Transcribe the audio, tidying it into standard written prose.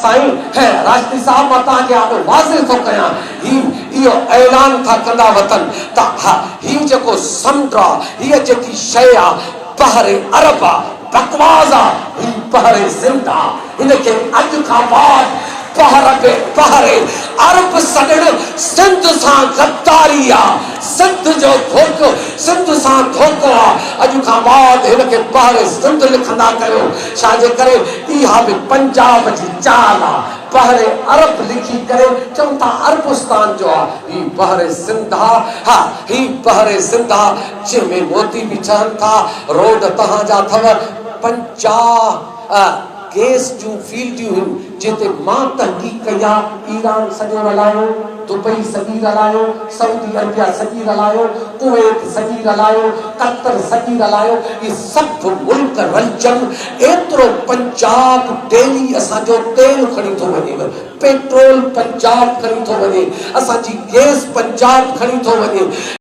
साईं है राष्ट्रीय साहब मां तव्हांखे ॾाढो वाज़े थो कयां इहो ऐलान था कंदा वतन त ही जेको समुंड आहे हीअ जेकी शइ आहे बहरे अरब आहे बकवास आहे ही बहरे सिंध आहे हिनखे अॼु खां बाद बहरे अरब सॾण सिंध सां गद्दारी आहे सिंध जो धोखो सिंध सां धोखो आहे अॼु खां बाद हिनखे बहरे सिंध लिखंदा कयो छाजे करे इहा बि पंजाब जी चाल आहे बहरे अरब लिखी करे चवनि था अरबस्तान जो आहे ही बहरे सिंध आहे हा ही बहरे सिंध आहे जंहिंमें मोदी बि चवनि था रोड तव्हांजा अथव 50 गैस जूं फील्डियूं जिते मां तहक़ीक़ कई आहे ईरान सॼो रलायो दुबई सॼी रलायो सऊदी अरबिया सॼी रलायो कुवैत सॼी रलायो कतर सॼी रलायो इहे सभु मुल्क रलजनि एतिरो पंजाब डेली असांजो तेल खणी थो वञे पेट्रोल पंजाब खणी थो वञे असांजी गैस पंजाब खणी थो वञे